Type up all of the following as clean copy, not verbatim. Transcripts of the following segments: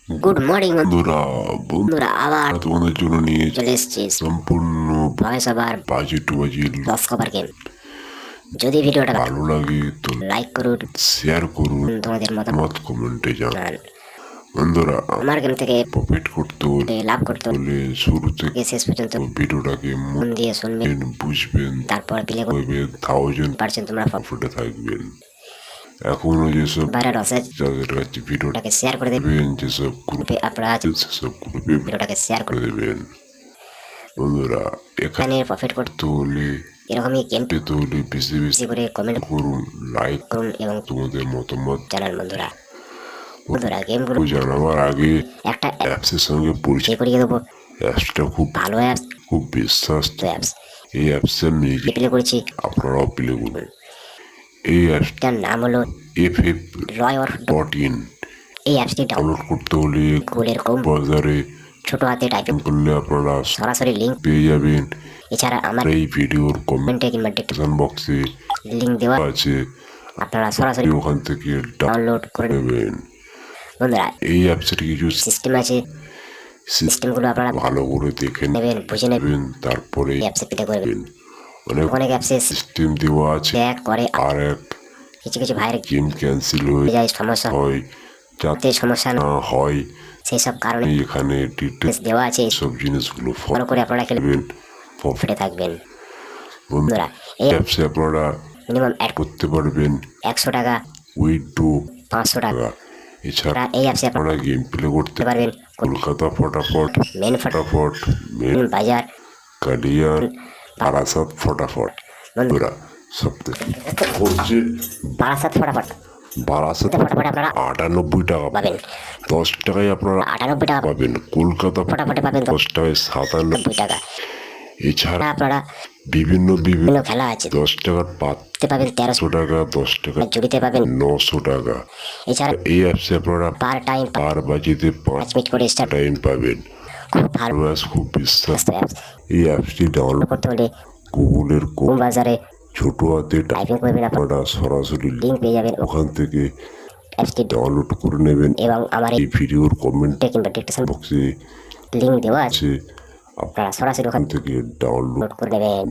Good morning বন্ধুরা বন্ধুরা, আবার তোমাদের জন্য নিয়ে চলে এসেছি সম্পূর্ণ ভয়েস ওভার বাজে টু বাজে লস কভার গেম। যদি ভিডিওটা ভালো লাগে তো লাইক করুন, শেয়ার করুন, তোমাদের মতামত কমেন্টে জানান। জানান। বন্ধুরা, আমার গেম থেকে প্রফিট করতে হলে লাভ করতে হলে শুরু থেকে শেষ পর্যন্ত ভিডিওটাকে মন দিয়ে শুনবেন, বুঝবেন, তারপর প্লে করবেন, 1000% তোমরা প্রফিটে থাকবেন। এখনো যেসব বাইরের আছে যাদের কাছে ভিডিওটাকে ভিডিওটাকে শেয়ার করে দেবেন, যেসব গ্রুপে আপনারা সেসব গ্রুপে ভিডিওটাকে শেয়ার করে দেবেন। বন্ধুরা, এখানে প্রফিট করতে হলে এরকমই গেম পেতে হলে বেশি বেশি করে কমেন্ট করুন, লাইক করুন এবং তোমাদের মতামত জানান। বন্ধুরা গেমগুলো জানাবার আগে একটা অ্যাপসের সঙ্গে পরিচয় করিয়ে দেবো। অ্যাপসটা খুব ভালো অ্যাপস, খুব বিশ্বাস্ত অ্যাপস এই অ্যাপসের নিজে প্লে করেছি। আপনারাও প্লে করুন। এই অ্যাপসটার এটার নাম হলো FF রয় অর .in। এই অ্যাপসটি ডাউনলোড করতে হলে গুগলের ক্রোম ব্রাউজারে ছোট হাতে টাইপিং করলে আপনারা সরাসরি লিঙ্ক পেয়ে যাবেন। এছাড়া আমার এই ভিডিওর কমেন্টে কিংবা কমেন্ট বক্সে লিঙ্ক দেওয়া আছে, আপনারা সরাসরি ওখান থেকে ডাউনলোড করে নেবেন। বন্ধুরা এই অ্যাপসের কিছু সিস্টেম আছে, সিস্টেমগুলো আপনারা ভালো করে দেখে নেবেন, বুঝে নেবেন, তারপরে অ্যাপসে প্লে করবেন। অনেক অনেক অ্যাপসে সিস্টেম দেওয়া আছে। ব্যাক করে আর এক কিছু কিছু ভাইয়ের গেম ক্যান্সেল হয়ে যায়, সমস্যা হয়, যাতে সমস্যা না হয় সেই সব কারণে এখানে ডিটেলস দেওয়া আছে। সব জিনিসগুলো ফলো করে আপনারা খেলবেন, প্রফিটে থাকবেন। বন্ধুরা এই অ্যাপসে আপনারা মিনিমাম অ্যাড করতে পারবেন 100 টাকা, উইথড্র 500 টাকা। এছাড়া এই অ্যাপসে আপনারা গেম প্লে করতে পারবেন কলকাতা ফটাফট, মেন ফটাফট, মেন বাজার, কালিয়ান, বারাসাত ফটাফট। বন্ধুরা সপ্তাহে হচ্ছে বারাসাত ফটাফট, বারাসাত ফটাফট আপনারা 98 টাকা পাবেন। 10 টাকায় আপনারা 98 টাকা পাবেন। কলকাতা ফটাফটে পাবেন 10 টাকায় 97 টাকা। এছাড়া আপনারা বিভিন্ন খেলা আছে, 10 টাকার পাতে পাবেন 1300 টাকা, 10 টাকা জুড়িতে পাবেন 900 টাকা। এছাড়া এই অ্যাপসে আপনারা পার টাইম পার বাজিতে 5 মিনিট করে স্টার্ট টাইম পাবেন। খুব ভালো খুব বিশ্বাস অ্যাপস। এই অ্যাপসটি ডাউনলোড করতে হলে গুগলের কোন বাজারে ছোট হাতে টাইপিং করবেন, আপনারা সরাসরি লিঙ্ক পেয়ে যাবেন, ওখান থেকে অ্যাপসটি ডাউনলোড করে নেবেন এবং আমার এই ভিডিওর কমেন্টে কিংবা ডিসক্রিপশন বক্সে লিঙ্ক দেওয়া আছে, আছে, আপনারা সরাসরি ওখান থেকে ডাউনলোড করে নেবেন।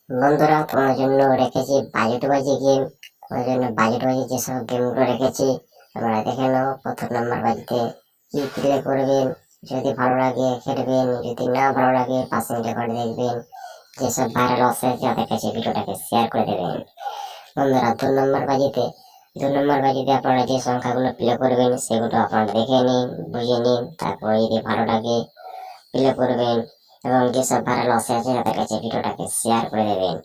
বন্ধুরা তোমার জন্য রেখেছি বাজেট বাজি গেম, তোমার জন্য বাজেট বাজি যেসব গেমগুলো রেখেছি তোমরা দেখে নাও। প্রথম নাম্বার বাজিতে কি প্লে করবেন, যদি ভালো লাগে খেলবেন, যদি না ভালো লাগে পাসিং রেকর্ড দেখবেন। যেসব ভাইরাল আছে যাদের কাছে ভিডিওটাকে শেয়ার করে দেবেন। বন্ধুরা 2 নম্বর বাজিতে আপনারা যে সংখ্যাগুলো প্লে করবেন সেগুলো আপনারা দেখে নিন, বুঝে নিন, তারপরে যদি ভালো লাগে প্লে করবেন এবং যেসব ভাইরাল আছে তাদের কাছে ভিডিওটাকে শেয়ার করে দেবেন।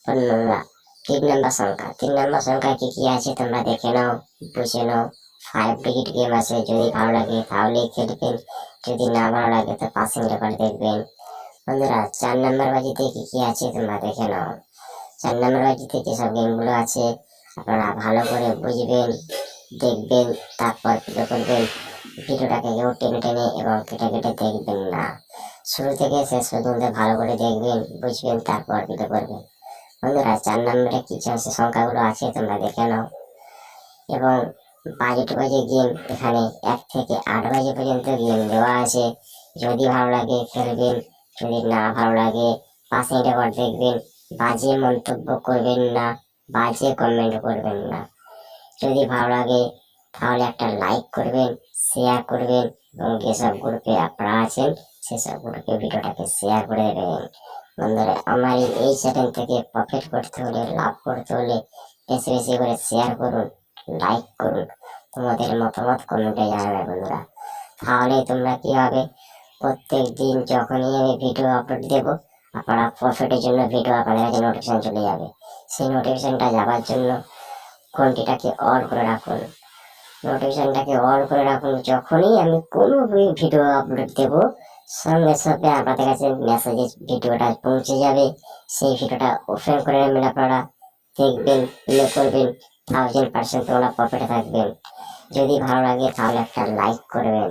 বন্ধুরা 3 নম্বর সংখ্যা কি কি আছে তোমরা দেখে নাও, বুঝে নাও। 5 ডিজিট গেম আছে, যদি ভালো লাগে তাহলে খেলবেন, যদি না ভালো লাগে তো পাসিং রেকর্ড দেখবেন। বন্ধুরা 4 নম্বর বাজিতে কি কি আছে তোমরা দেখে নাও। 4 নম্বর বাজিতে যেসব গেমগুলো আছে আপনারা ভালো করে বুঝবেন, দেখবেন, তারপর প্লে করবেন। ভিডিওটাকে কেউ টেনে টেনে এবং কেটে কেটে দেখবেন না, শুরু থেকে শেষ পর্যন্ত ভালো করে দেখবেন, বুঝবেন, তারপর প্লে করবেন। বন্ধুরা 4 নম্বরে কি সংখ্যাগুলো আছে তোমরা দেখে নাও এবং বাজেট বাজে গেম এখানে 1 থেকে 8 বাজে পর্যন্ত গেম দেওয়া আছে। যদি ভালো লাগে খেলবেন, যদি না ভালো লাগে পাসিং রেকর্ড দেখবেন। বাজে মন্তব্য করবেন না, বাজে কমেন্ট করবেন না। যদি ভালো লাগে তাহলে একটা লাইক করবেন, শেয়ার করবেন এবং যেসব গ্রুপে আপনারা আছেন সেসব গ্রুপে ভিডিওটাকে শেয়ার করে দেবেন। বন্ধুরা আমার এই চ্যানেল থেকে প্রফিট করতে হলে, লাভ করতে হলে বেশি বেশি করে শেয়ার করুন, লাইক করুন, তোমাদের মতামত কমেন্টে জানাবে। বন্ধুরা তাহলে তোমরা কি হবে, প্রত্যেক দিন যখনই আমি ভিডিও আপলোড দেবো আপনারা প্রফিটের জন্য ভিডিও আপনাদের কাছে নোটিফিকেশন চলে যাবে। সেই নোটিফিকেশনটা যাওয়ার জন্য ঘন্টিটাকে অন করে রাখুন, নোটিফিকেশনটাকে অন করে রাখুন। যখনই আমি কোনো ভিডিও আপলোড দেবো সঙ্গে সঙ্গে আপনাদের কাছে মেসেজে ভিডিওটা পৌঁছে যাবে। সেই ভিডিওটা ওপেন করে নেবেন, আপনারা দেখবেন, প্লে করবেন, 1000% তোমরা প্রফিটে থাকবেন। যদি ভালো লাগে তাহলে একটা লাইক করবেন।